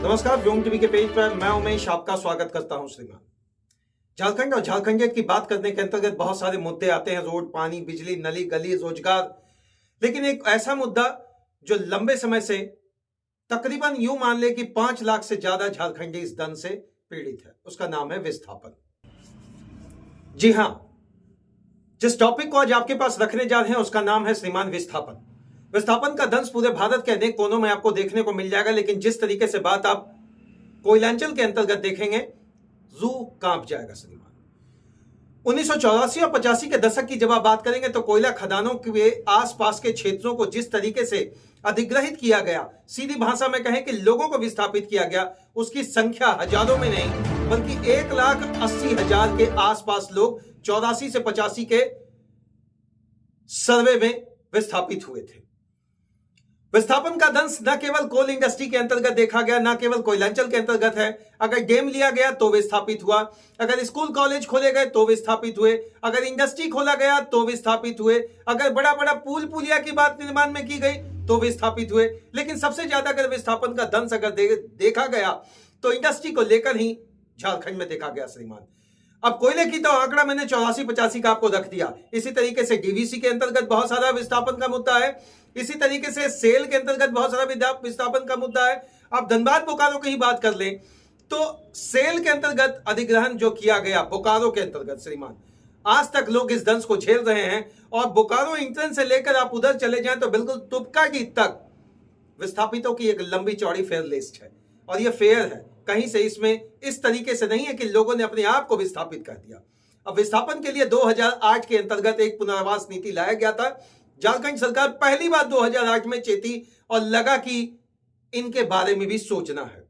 नमस्कार, व्योम टीवी के पेज पर मैं उमेश आपका स्वागत करता हूं। श्रीमान, झारखंड और झारखंडियत की बात करने के अंतर्गत बहुत सारे मुद्दे आते हैं, रोड, पानी, बिजली, नली, गली, रोजगार। लेकिन एक ऐसा मुद्दा जो लंबे समय से तकरीबन यूं मान ले कि 5 लाख से ज्यादा झारखंडी इस दंद से पीड़ित है, उसका नाम है विस्थापन। जी हां, जिस टॉपिक को आज आपके पास रखने जा रहे हैं उसका नाम है श्रीमान विस्थापन। विस्थापन का दंश पूरे भारत के अनेक कोनों में आपको देखने को मिल जाएगा, लेकिन जिस तरीके से बात आप कोयलांचल के अंतर्गत देखेंगे, जू कांप जाएगा। श्रीमान, 1984 और 85 के दशक की जब आप बात करेंगे तो कोयला खदानों के आसपास के क्षेत्रों को जिस तरीके से अधिग्रहित किया गया, सीधी भाषा में कहें कि लोगों को विस्थापित किया गया, उसकी संख्या हजारों में नहीं बल्कि 1,80,000 के आसपास लोग 84 से 85 के सर्वे में विस्थापित हुए थे। विस्थापन का दंश न केवल कोल इंडस्ट्री के अंतर्गत देखा गया, न केवल कोयलांचल के अंतर्गत है। अगर डैम लिया गया तो विस्थापित हुआ, अगर स्कूल कॉलेज खोले गए तो विस्थापित हुए, अगर इंडस्ट्री खोला गया तो विस्थापित हुए, अगर बड़ा बड़ा पुल पुलिया की बात निर्माण में की गई तो विस्थापित हुए। लेकिन सबसे ज्यादा अगर विस्थापन का दंश अगर देखा गया तो इंडस्ट्री को लेकर ही झारखंड में देखा गया। श्रीमान, अब कोयले की तो आंकड़ा मैंने 84-85 का आपको रख दिया। इसी तरीके से डीवीसी के अंतर्गत बहुत सारा विस्थापन का मुद्दा है, इसी तरीके से सेल के अंतर्गत बहुत सारा विस्थापन का मुद्दा है। आप धनबाद बोकारो की ही बात कर लें तो सेल के अंतर्गत अधिग्रहण जो किया गया बोकारो के अंतर्गत, श्रीमान, आज तक लोग इस दंश को झेल रहे हैं। और बोकारो इंटर्न से लेकर आप उधर चले जाएं तो बिल्कुल तुपका की तक विस्थापितों की एक लंबी चौड़ी फेयर लिस्ट है। और यह फेयर है, कहीं से इसमें इस तरीके से नहीं है कि लोगों ने अपने आप को विस्थापित कर दिया। अब विस्थापन के लिए 2008 के अंतर्गत एक पुनर्वास नीति लाया गया था। झारखंड सरकार पहली बार 2008 में चेती और लगा कि इनके बारे में भी सोचना है।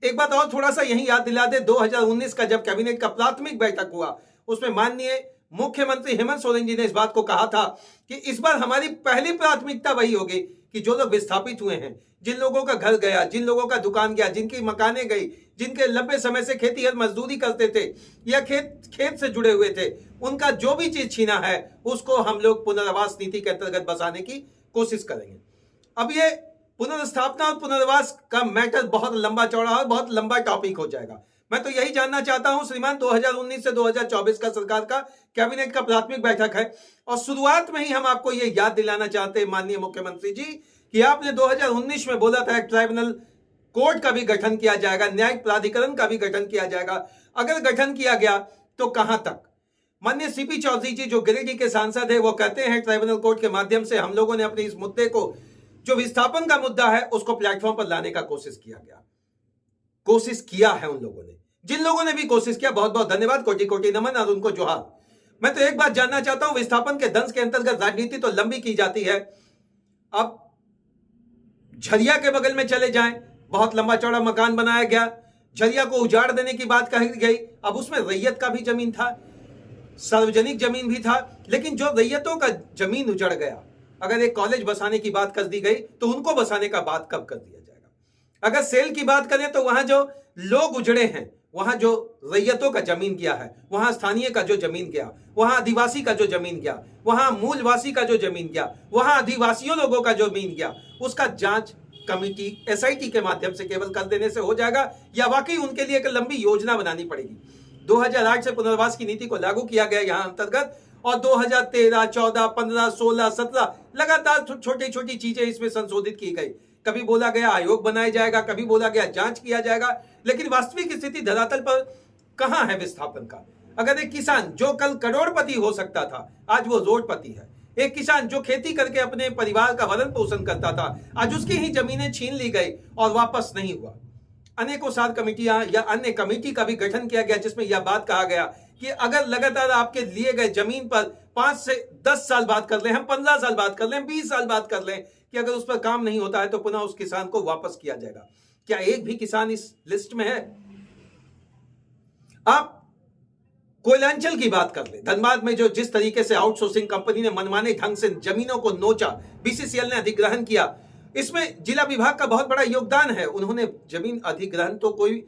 एक बात और थोड़ा सा यही याद दिला दे, 2019 का जब कैबिनेट का प्राथमिक बैठक हुआ, उसमें माननीय मुख्यमंत्री हेमंत सोरेन जी ने इस बात को कहा था कि इस बार हमारी पहली प्राथमिकता वही होगी कि जो लोग विस्थापित हुए हैं, जिन लोगों का घर गया, जिन लोगों का दुकान गया, जिनकी मकानें गई, जिनके लंबे समय से खेती और मजदूरी करते थे या खेत से जुड़े हुए थे, उनका जो भी चीज छीना है उसको हम लोग पुनर्वास नीति के अंतर्गत बसाने की कोशिश करेंगे। अब ये पुनर्स्थापना और पुनर्वास का मैटर बहुत लंबा चौड़ा और बहुत लंबा टॉपिक हो जाएगा। मैं तो यही जानना चाहता हूं श्रीमान, 2019 से 2024 का सरकार का कैबिनेट का प्राथमिक बैठक है और शुरुआत में ही हम आपको यह याद दिलाना चाहते हैं माननीय मुख्यमंत्री जी कि आपने 2019 में बोला था एक ट्राइब्यूनल कोर्ट का भी गठन किया जाएगा, न्यायिक प्राधिकरण का भी गठन किया जाएगा। अगर गठन किया गया तो कहां तक? माननीय सीपी चौधरी जी जो गिरिडीह के सांसद है वो कहते हैं ट्राइब्यूनल कोर्ट के माध्यम से हम लोगों ने अपने इस मुद्दे को, जो विस्थापन का मुद्दा है, उसको प्लेटफॉर्म पर लाने का कोशिश किया है। उन लोगों ने, जिन लोगों ने भी कोशिश किया, बहुत बहुत धन्यवाद, कोटि कोटि नमन और उनको जोहार। मैं तो एक बात जानना चाहता हूं, विस्थापन के दंश के अंतर्गत राजनीति तो लंबी की जाती है। अब झरिया के बगल में चले जाएं, बहुत लंबा चौड़ा मकान बनाया गया, झरिया को उजाड़ देने की बात कही गई। अब उसमें रैयत का भी जमीन था, सार्वजनिक जमीन भी था, लेकिन जो रैयतों का जमीन उजड़ गया, अगर एक कॉलेज बसाने की बात कर दी गई तो उनको बसाने का बात कब कर दिया जाएगा? अगर सेल की बात करें तो वहां जो लोग उजड़े हैं, वहां जो रैयतों का जमीन गया है, वहां स्थानीय का जो जमीन गया, वहां आदिवासी का जो जमीन गया, वहां मूलवासी का जो जमीन गया, वहां आदिवासियों लोगों का जो जमीन गया, उसका जांच कमेटी एसआईटी के माध्यम से केवल कर देने से हो जाएगा या वाकई उनके लिए एक लंबी योजना बनानी पड़ेगी? 2008 से पुनर्वास की नीति को लागू किया गया यहां अंतर्गत, और 2013, 14, 15, 16, 17 लगातार छोटी छोटी चीजें इसमें संशोधित की गई। कभी बोला गया आयोग बनाया जाएगा, कभी बोला गया जांच किया जाएगा, लेकिन वास्तविक स्थिति धरातल पर कहां है विस्थापन का? अगर एक किसान जो कल करोड़पति हो सकता था, आज वो रोडपति है। एक किसान जो खेती करके अपने परिवार का भरण पोषण करता था, आज उसकी ही जमीनें छीन ली गई और वापस नहीं हुआ। अनेकों साल कमेटियां या अन्य कमेटी का भी गठन किया गया जिसमें यह बात कहा गया कि अगर लगातार आपके लिए गए जमीन पर 5 से 10 साल बात कर लें, हम 15 साल बात कर लें, 20 साल बात कर लें, कि अगर उस पर काम नहीं होता है तो पुनः उस किसान को वापस किया जाएगा। क्या एक भी किसान इस लिस्ट में है? आप कोयलांचल की बात कर ले, धनबाद में जो जिस तरीके से आउटसोर्सिंग कंपनी ने मनमाने ढंग से जमीनों को नोचा, बीसीसीएल ने अधिग्रहण किया, इसमें जिला विभाग का बहुत बड़ा योगदान है। उन्होंने जमीन अधिग्रहण तो कोई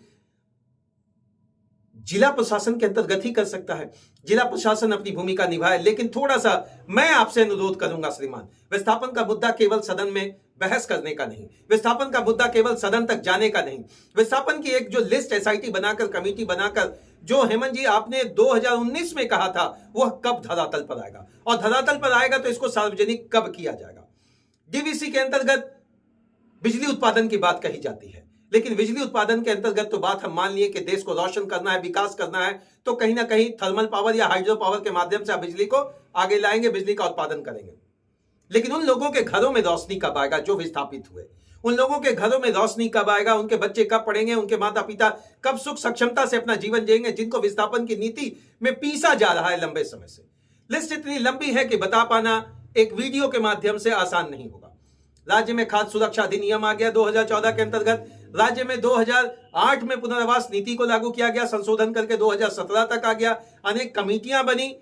जिला प्रशासन के अंतर्गत ही कर सकता है। जिला प्रशासन अपनी भूमिका निभाए, लेकिन थोड़ा सा मैं आपसे अनुरोध करूंगा श्रीमान, विस्थापन का मुद्दा केवल सदन में बहस करने का नहीं, विस्थापन का मुद्दा केवल सदन तक जाने का नहीं, विस्थापन की एक जो लिस्ट एसआईटी बनाकर, कमेटी बनाकर, जो हेमंत जी आपने 2019 में कहा था, वह कब धरातल पर आएगा, और धरातल पर आएगा तो इसको सार्वजनिक कब किया जाएगा। डीवीसी के अंतर्गत बिजली उत्पादन की बात कही जाती है, लेकिन बिजली उत्पादन के अंतर्गत तो बात हम मान लिए कि देश को रोशन करना है, विकास करना है, तो कहीं ना कहीं थर्मल पावर या हाइड्रो पावर के माध्यम से आप बिजली को आगे लाएंगे, बिजली का उत्पादन करेंगे। लेकिन उन लोगों के घरों में रोशनी कब आएगा जो विस्थापित हुए? उन लोगों के घरों में रोशनी कब आएगा? उनके बच्चे कब पढ़ेंगे? उनके माता पिता कब सुख सक्षमता से अपना जीवन जिएंगे, जिनको विस्थापन की नीति में पीसा जा रहा है लंबे समय से। लिस्ट इतनी लंबी है कि बता पाना एक वीडियो के माध्यम से आसान नहीं होगा। राज्य में खाद्य सुरक्षा अधिनियम आ गया 2014 के अंतर्गत, राज्य में 2008 में पुनर्वास नीति को लागू किया गया, संशोधन करके 2017 तक आ गया, अनेक कमेटियां बनी।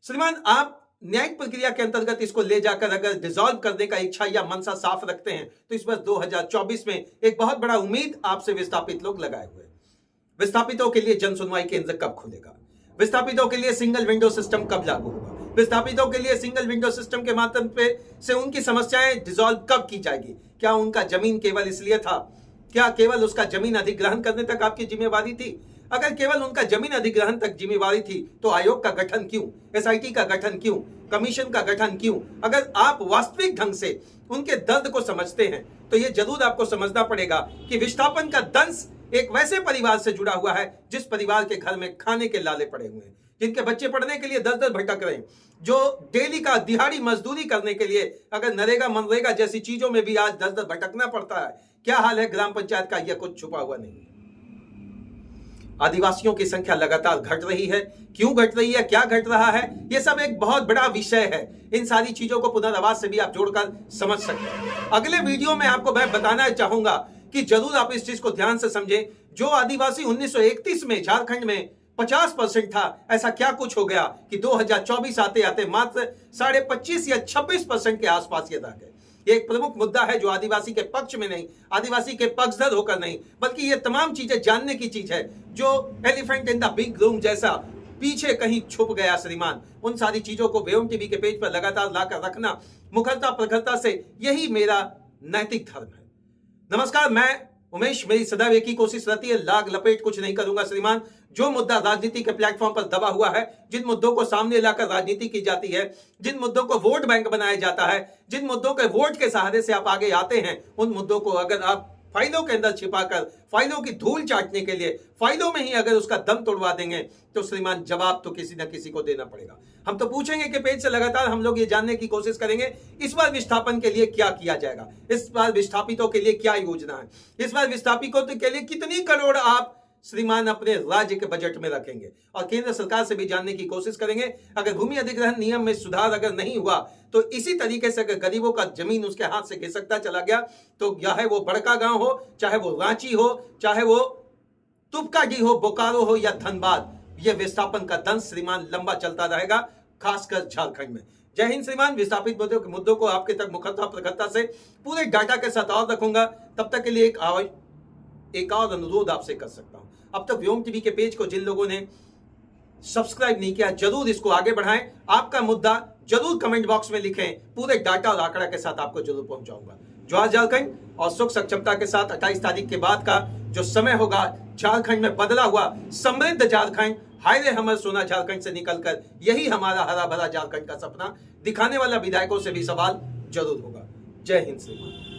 श्रीमान, आप न्यायिक प्रक्रिया के अंतर्गत इसको ले जाकर अगर डिसॉल्व करने का इच्छा या मनसा साफ रखते हैं तो इस वर्ष 2024 में एक बहुत बड़ा उम्मीद आपसे विस्थापित लोग लगाए हुए। विस्थापितों के लिए जन सुनवाई केंद्र कब खुलेगा? विस्थापितों के लिए सिंगल विंडो सिस्टम कब लागू होगा? विस्थापितों के लिए सिंगल विंडो सिस्टम के माध्यम से उनकी समस्याएं डिसॉल्व कब की जाएगी? क्या उनका जमीन केवल इसलिए था? क्या केवल उसका जमीन अधिग्रहण करने तक आपकी जिम्मेवारी थी? अगर केवल उनका जमीन अधिग्रहण तक जिम्मेवारी थी तो आयोग का गठन क्यों? एसआईटी का गठन क्यों? कमीशन का गठन क्यों? अगर आप वास्तविक ढंग से उनके दर्द को समझते हैं तो यह जरूर आपको समझना पड़ेगा कि विस्थापन का दंश एक वैसे परिवार से जुड़ा हुआ है जिस परिवार के घर में खाने के लाले पड़े हुए हैं, जिनके बच्चे पढ़ने के लिए दर दर भटक रहे हैं, जो डेली का दिहाड़ी मजदूरी करने के लिए अगर नरेगा मनरेगा जैसी चीजों में भी आज दर दर भटकना पड़ता है। क्या हाल है ग्राम पंचायत का, यह कुछ छुपा हुआ नहीं है। आदिवासियों की संख्या लगातार घट रही है। क्यों घट रही है, क्या घट रहा है, यह सब एक बहुत बड़ा विषय है। इन सारी चीजों को पुनर्वास से भी आप जोड़कर समझ सकते हैं। अगले वीडियो में आपको मैं बताना चाहूंगा कि जरूर आप इस चीज को ध्यान से समझें। जो आदिवासी 1931 में झारखंड में 50% था, ऐसा क्या कुछ हो गया कि 2024 आते आते मात्र 25.5 या 26% के आसपास ये रह गए। एक प्रमुख मुद्दा है जो आदिवासी के पक्ष में नहीं, आदिवासी के पक्षधर होकर नहीं, बल्कि ये तमाम चीजें जानने की चीज है जो elephant in the big room जैसा पीछे कहीं छुप गया श्रीमान। उन सारी चीजों को वेवम टीवी के पेज पर लगातार लाकर रखना मुखरता प्रखरता से, यही मेरा नैतिक धर्म है। नमस्कार, मैं उमेश, मेरी सदैव एक ही कोशिश रहती है, लाग लपेट कुछ नहीं करूंगा श्रीमान। जो मुद्दा राजनीति के प्लेटफॉर्म पर दबा हुआ है, जिन मुद्दों को सामने लाकर राजनीति की जाती है, जिन मुद्दों को वोट बैंक बनाया जाता है, जिन मुद्दों के वोट के सहारे से आप आगे आते हैं, उन मुद्दों को अगर आप फाइलों के अंदर छिपाकर फाइलों की धूल चाटने के लिए फाइलों में ही अगर उसका दम तोड़वा देंगे तो श्रीमान जवाब तो किसी न किसी को देना पड़ेगा। हम तो पूछेंगे कि पेज से लगातार हम लोग ये जानने की कोशिश करेंगे इस बार विस्थापन के लिए क्या किया जाएगा, इस बार विस्थापितों के लिए क्या योजना है, इस बार विस्थापितों के लिए कितनी करोड़ आप श्रीमान अपने राज्य के बजट में रखेंगे, और केंद्र सरकार से भी जानने की कोशिश करेंगे। अगर भूमि अधिग्रहण नियम में सुधार अगर नहीं हुआ तो इसी तरीके से अगर गरीबों का जमीन उसके हाथ से खिसकता चला गया तो चाहे वो बड़का गांव हो, चाहे वो रांची हो, चाहे वो तुपकाडी हो, बोकारो हो या धनबाद, ये विस्थापन का दंश श्रीमान लंबा चलता रहेगा, खासकर झारखंड में। जय हिंद श्रीमान। विस्थापित मुद्दों को आपके तक मुखरता प्रखरता से पूरे डाटा के साथ और रखूंगा। तब तक के लिए एक और अनुरोध आपसे कर सकता हूं, अब तक व्योम टीवी के पेज को जिन लोगों ने सब्सक्राइब नहीं किया, जरूर इसको आगे बढ़ाएं। आपका मुद्दा जरूर कमेंट बॉक्स में लिखें, पूरे डाटा और आंकड़ा के साथ आपको जरूर पहुंचाऊंगा। जवाहर झारखंड और सुख सक्षमता के साथ 28 तारीख के बाद का जो समय होगा, झारखंड में बदला हुआ समृद्ध झारखंड, हायरे हमर सोना झारखंड से निकलकर यही हमारा हरा भरा झारखंड का सपना दिखाने वाला विधायकों से भी सवाल जरूर होगा। जय हिंद श्रीमान।